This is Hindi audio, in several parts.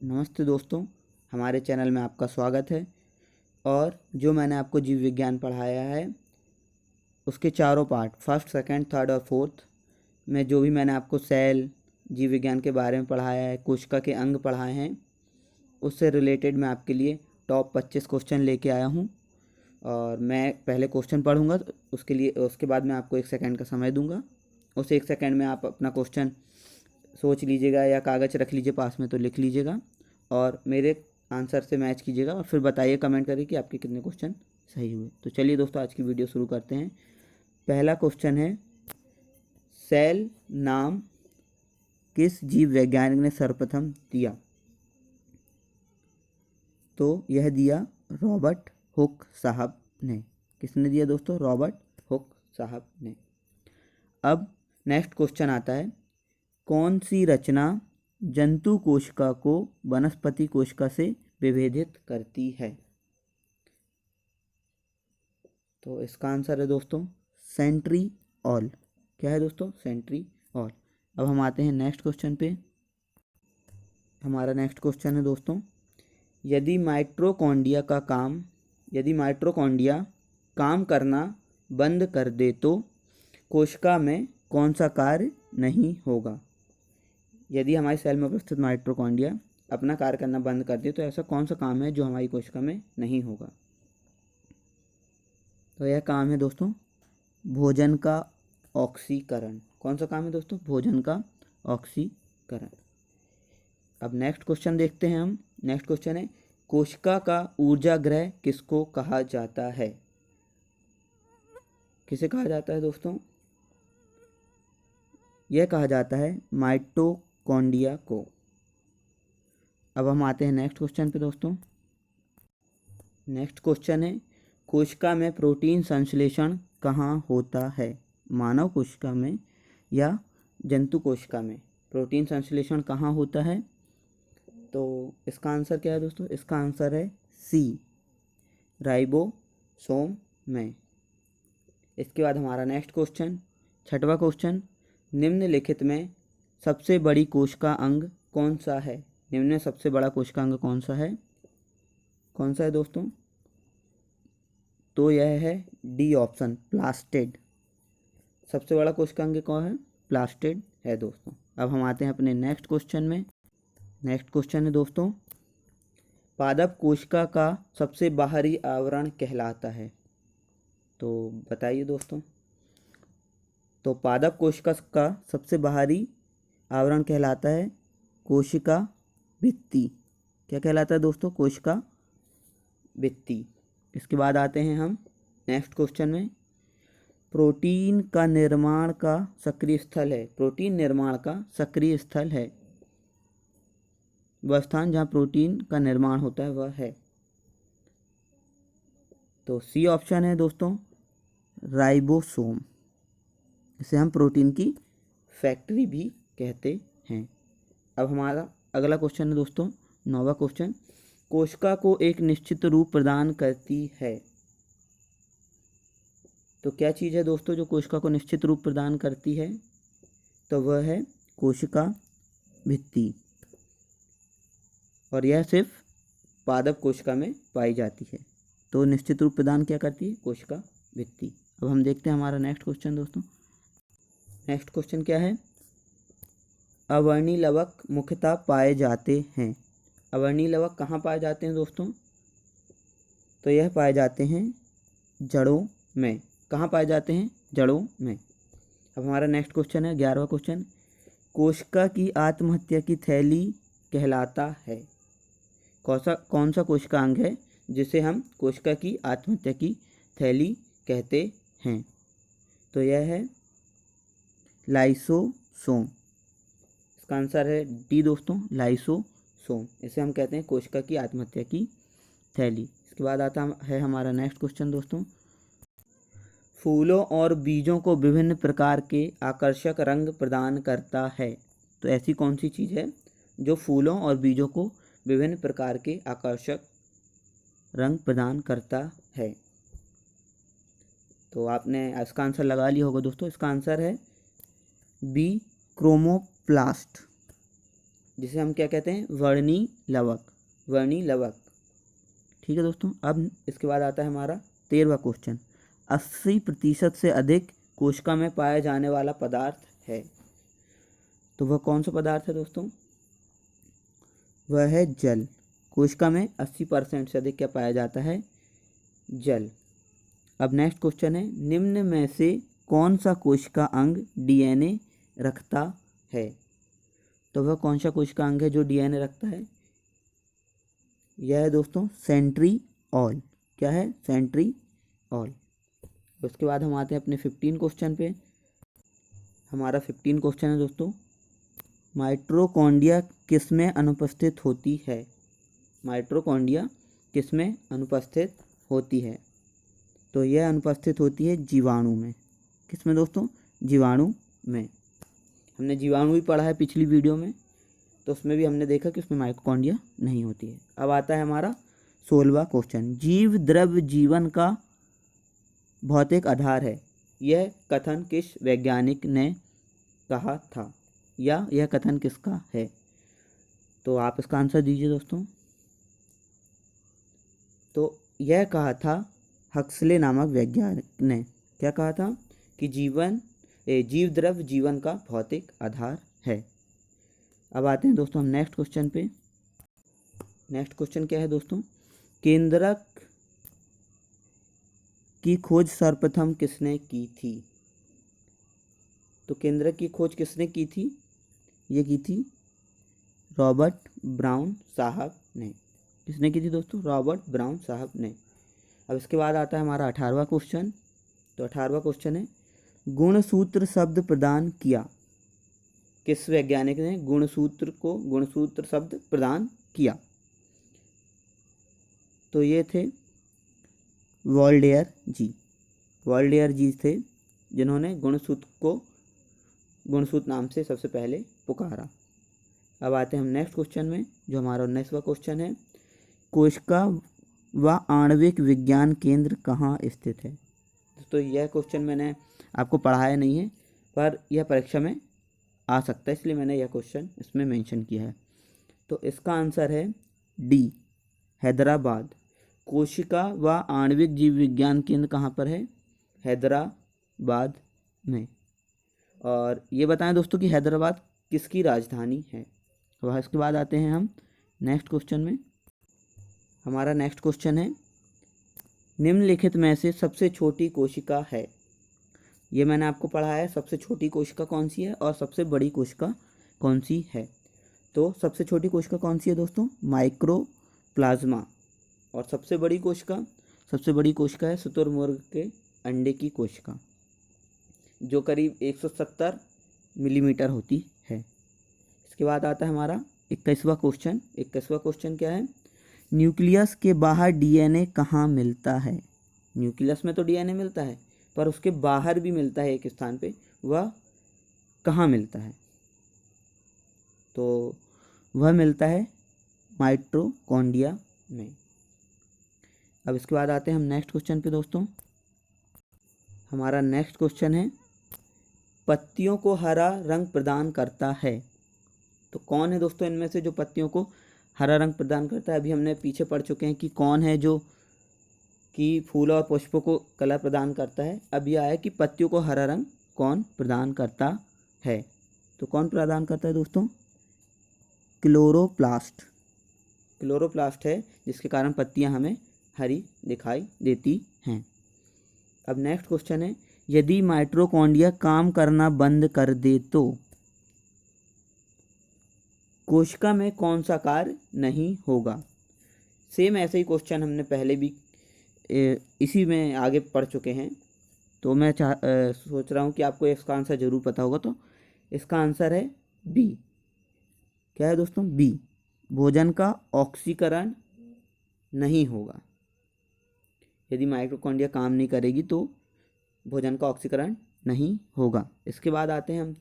नमस्ते दोस्तों, हमारे चैनल में आपका स्वागत है। और जो मैंने आपको जीव विज्ञान पढ़ाया है उसके चारों पार्ट फर्स्ट, सेकंड, थर्ड और फोर्थ में जो भी मैंने आपको सेल जीव विज्ञान के बारे में पढ़ाया है, कोशिका के अंग पढ़ाए हैं, उससे रिलेटेड मैं आपके लिए टॉप 25 क्वेश्चन लेके आया हूँ। और मैं पहले क्वेश्चन पढ़ूँगा, उसके बाद मैं आपको 1 सेकंड का समय दूँगा। उस 1 सेकंड में आप अपना क्वेश्चन सोच लीजिएगा या कागज़ रख लीजिए पास में तो लिख लीजिएगा और मेरे आंसर से मैच कीजिएगा और फिर बताइए कमेंट करके कि आपके कितने क्वेश्चन सही हुए। तो चलिए दोस्तों, आज की वीडियो शुरू करते हैं। पहला क्वेश्चन है, सेल नाम किस जीव वैज्ञानिक ने सर्वप्रथम दिया? तो यह दिया रॉबर्ट हुक साहब ने। किसने दिया दोस्तों? रॉबर्ट हुक साहब ने। अब नेक्स्ट क्वेश्चन आता है, कौन सी रचना जंतु कोशिका को वनस्पति कोशिका से विभेदित करती है? तो इसका आंसर है दोस्तों सेंट्रीओल। क्या है दोस्तों? सेंट्रीओल। अब हम आते हैं नेक्स्ट क्वेश्चन पे। हमारा नेक्स्ट क्वेश्चन है दोस्तों, यदि माइटोकॉन्ड्रिया काम करना बंद कर दे तो कोशिका में कौन सा कार्य नहीं होगा? यदि हमारे सेल में उपस्थित माइटोकॉन्ड्रिया अपना कार्य करना बंद कर दे तो ऐसा कौन सा काम है जो हमारी कोशिका में नहीं होगा? तो यह काम है दोस्तों भोजन का ऑक्सीकरण। कौन सा काम है दोस्तों? भोजन का ऑक्सीकरण। अब नेक्स्ट क्वेश्चन देखते हैं हम। नेक्स्ट क्वेश्चन है, कोशिका का ऊर्जा गृह किसको कहा जाता है? किसे कहा जाता है दोस्तों? यह कहा जाता है माइटोकॉन्ड्रिया को। अब हम आते हैं नेक्स्ट क्वेश्चन पे दोस्तों। नेक्स्ट क्वेश्चन है, कोशिका में प्रोटीन संश्लेषण कहाँ होता है? मानव कोशिका में या जंतु कोशिका में प्रोटीन संश्लेषण कहाँ होता है? तो इसका आंसर क्या है दोस्तों? इसका आंसर है सी, राइबोसोम में। इसके बाद हमारा नेक्स्ट क्वेश्चन, छठवां क्वेश्चन, निम्नलिखित में सबसे बड़ी कोशिका अंग कौन सा है? निम्न में सबसे बड़ा कोशिका अंग कौन सा है? कौन सा है दोस्तों? तो यह है डी ऑप्शन, प्लास्टिड। सबसे बड़ा कोशिका अंग कौन है? प्लास्टिड है दोस्तों। अब हम आते हैं अपने नेक्स्ट क्वेश्चन में। नेक्स्ट क्वेश्चन है दोस्तों, पादप कोशिका का सबसे बाहरी आवरण कहलाता है? तो बताइए दोस्तों। तो पादप कोशिका का सबसे बाहरी आवरण कहलाता है कोशिका भित्ति। क्या कहलाता है दोस्तों? कोशिका भित्ति। इसके बाद आते हैं हम नेक्स्ट क्वेश्चन में, प्रोटीन का निर्माण का सक्रिय स्थल है। प्रोटीन निर्माण का सक्रिय स्थल है, वह स्थान जहाँ प्रोटीन का निर्माण होता है वह है। तो सी ऑप्शन है दोस्तों, राइबोसोम। इसे हम प्रोटीन की फैक्ट्री भी कहते हैं। अब हमारा अगला क्वेश्चन है दोस्तों, 9वां क्वेश्चन, कोशिका को एक निश्चित रूप प्रदान करती है। तो क्या चीज़ है दोस्तों जो कोशिका को निश्चित रूप प्रदान करती है? तो वह है कोशिका भित्ति, और यह सिर्फ पादप कोशिका में पाई जाती है। तो निश्चित रूप प्रदान क्या करती है? कोशिका भित्ति। अब हम देखते हैं हमारा नेक्स्ट क्वेश्चन दोस्तों। नेक्स्ट क्वेश्चन क्या है, अवर्णी लवक मुख्यतः पाए जाते हैं। अवर्णी लवक कहाँ पाए जाते हैं दोस्तों? तो यह पाए जाते हैं जड़ों में। कहाँ पाए जाते हैं? जड़ों में। अब हमारा नेक्स्ट क्वेश्चन है 11वां क्वेश्चन, कोशिका की आत्महत्या की थैली कहलाता है? कौन सा कोशिका अंग है जिसे हम कोशिका की आत्महत्या की थैली कहते हैं? तो यह है लाइसोसोम। इसका आंसर है डी दोस्तों, लाइसोसोम। इसे हम कहते हैं कोशिका की आत्महत्या की थैली। इसके बाद आता है हमारा नेक्स्ट क्वेश्चन दोस्तों, फूलों और बीजों को विभिन्न प्रकार के आकर्षक रंग प्रदान करता है। तो ऐसी कौन सी चीज़ है जो फूलों और बीजों को विभिन्न प्रकार के आकर्षक रंग प्रदान करता है? तो आपने इसका आंसर लगा लिया होगा दोस्तों। इसका आंसर है बी, क्रोमोप्लास्ट। जिसे हम क्या कहते हैं, वर्णी लवक, वर्णी लवक। ठीक है दोस्तों। अब इसके बाद आता है हमारा 13वां क्वेश्चन। 80% से अधिक कोशिका में पाया जाने वाला पदार्थ है, तो वह कौन सा पदार्थ है दोस्तों? वह है जल। कोशिका में 80% से अधिक क्या पाया जाता है? जल। अब नेक्स्ट क्वेश्चन है, निम्न में से कौन सा कोशिका अंग डीएनए रखता है? तो वह कौन सा कोशिका अंग है जो डीएनए रखता है? यह है दोस्तों सेंट्रीओल। क्या है? सेंट्रीओल। उसके बाद हम आते हैं अपने 15 क्वेश्चन पे। हमारा 15 क्वेश्चन है दोस्तों, माइटोकॉन्ड्रिया किसमें अनुपस्थित होती है? माइटोकॉन्ड्रिया किसमें अनुपस्थित होती है? तो यह अनुपस्थित होती है जीवाणु में। किसमें दोस्तों? जीवाणु में। हमने जीवाणु भी पढ़ा है पिछली वीडियो में, तो उसमें भी हमने देखा कि उसमें माइटोकॉन्ड्रिया नहीं होती है। अब आता है हमारा 16वां क्वेश्चन, जीव द्रव्य जीवन का भौतिक आधार है, यह कथन किस वैज्ञानिक ने कहा था, या यह कथन किसका है? तो आप इसका आंसर दीजिए दोस्तों। तो यह कहा था हक्सले नामक वैज्ञानिक ने। क्या कहा था? कि जीव द्रव्य जीवन का भौतिक आधार है। अब आते हैं दोस्तों हम नेक्स्ट क्वेश्चन पे। नेक्स्ट क्वेश्चन क्या है दोस्तों, केंद्रक की खोज सर्वप्रथम किसने की थी? तो केंद्रक की खोज किसने की थी? ये की थी रॉबर्ट ब्राउन साहब ने। किसने की थी दोस्तों? रॉबर्ट ब्राउन साहब ने। अब इसके बाद आता है हमारा 18वां क्वेश्चन। तो 18वां क्वेश्चन है, गुणसूत्र शब्द प्रदान किया, किस वैज्ञानिक ने गुणसूत्र शब्द प्रदान किया? तो ये थे वोल्टेयर जी। वोल्टेयर जी थे जिन्होंने गुणसूत्र नाम से सबसे पहले पुकारा। अब आते हैं हम नेक्स्ट क्वेश्चन में, जो हमारा 19वां क्वेश्चन है, कोशिका व आणविक विज्ञान केंद्र कहाँ स्थित है? तो यह क्वेश्चन मैंने आपको पढ़ाया नहीं है, पर यह परीक्षा में आ सकता है, इसलिए मैंने यह क्वेश्चन इसमें मेंशन किया है। तो इसका आंसर है डी, हैदराबाद। कोशिका व आणविक जीव विज्ञान केंद्र कहाँ पर है? हैदराबाद में। और ये बताएं दोस्तों कि हैदराबाद किसकी राजधानी है? वह इसके बाद आते हैं हम नेक्स्ट क्वेश्चन में। हमारा नेक्स्ट क्वेश्चन है, निम्नलिखित में से सबसे छोटी कोशिका है। ये मैंने आपको पढ़ाया है, सबसे छोटी कोशिका कौन सी है और सबसे बड़ी कोशिका कौन सी है। तो सबसे छोटी कोशिका कौन सी है दोस्तों? माइक्रोप्लाज्मा। और सबसे बड़ी कोशिका है शुतुरमुर्ग के अंडे की कोशिका, जो करीब 170 मिलीमीटर होती है। इसके बाद आता है हमारा 21वां क्वेश्चन। 21वां क्वेश्चन क्या है, न्यूक्लियस के बाहर डीएनए कहाँ मिलता है? न्यूक्लियस में तो डीएनए मिलता है, पर उसके बाहर भी मिलता है एक स्थान पे, वह कहाँ मिलता है? तो वह मिलता है माइटोकॉन्ड्रिया में। अब इसके बाद आते हैं हम नेक्स्ट क्वेश्चन पे दोस्तों। हमारा नेक्स्ट क्वेश्चन है, पत्तियों को हरा रंग प्रदान करता है। तो कौन है दोस्तों इनमें से जो पत्तियों को हरा रंग प्रदान करता है? अभी हमने पीछे पढ़ चुके हैं कि कौन है जो कि फूल और पुष्पों को कलर प्रदान करता है। अब यह आया कि पत्तियों को हरा रंग कौन प्रदान करता है? तो कौन प्रदान करता है दोस्तों? क्लोरोप्लास्ट। क्लोरोप्लास्ट है जिसके कारण पत्तियां हमें हरी दिखाई देती हैं। अब नेक्स्ट क्वेश्चन है, यदि माइटोकॉन्ड्रिया काम करना बंद कर दे तो कोशिका में कौन सा कार्य नहीं होगा? सेम ऐसे ही क्वेश्चन हमने पहले भी इसी में आगे पढ़ चुके हैं, तो मैं सोच रहा हूँ कि आपको इसका आंसर ज़रूर पता होगा। तो इसका आंसर है बी। क्या है दोस्तों? बी, भोजन का ऑक्सीकरण नहीं होगा। यदि माइटोकॉन्ड्रिया काम नहीं करेगी तो भोजन का ऑक्सीकरण नहीं होगा। इसके बाद आते हैं हम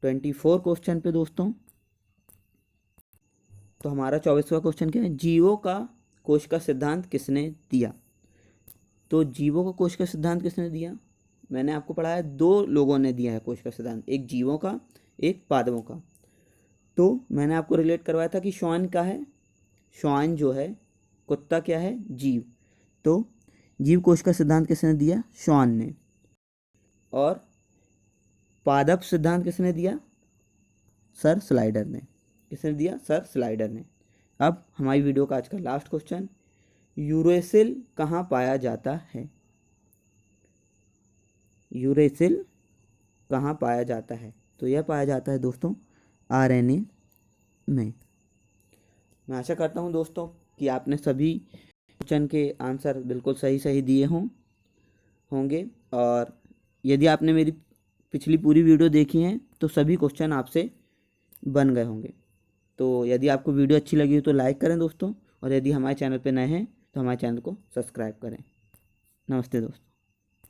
24 क्वेश्चन पे दोस्तों। तो हमारा 24वां क्वेश्चन क्या है, जीवों का कोश का सिद्धांत किसने दिया? तो जीवों का कोश का सिद्धांत किसने दिया? मैंने आपको पढ़ाया, दो लोगों ने दिया है कोश का सिद्धांत, एक जीवों का, एक पादपों का। तो मैंने आपको रिलेट करवाया था कि श्वान क्या है, श्वान जो है कुत्ता क्या है, जीव। तो जीव कोश का सिद्धांत किसने दिया, श्वान ने। और पादप सिद्धांत किसने दिया, सर स्लाइडर ने। किसने दिया, सर स्लाइडर ने। अब हमारी वीडियो का आज का लास्ट क्वेश्चन, यूरेसिल कहाँ पाया जाता है, यूरेसिल कहाँ पाया जाता है। तो यह पाया जाता है दोस्तों आरएनए में। मैं आशा करता हूँ दोस्तों कि आपने सभी क्वेश्चन के आंसर बिल्कुल सही सही दिए होंगे। और यदि आपने मेरी पिछली पूरी वीडियो देखी है तो सभी क्वेश्चन आपसे बन गए होंगे। तो यदि आपको वीडियो अच्छी लगी हो तो लाइक करें दोस्तों, और यदि हमारे चैनल पर नए हैं तो हमारे चैनल को सब्सक्राइब करें। नमस्ते दोस्तों।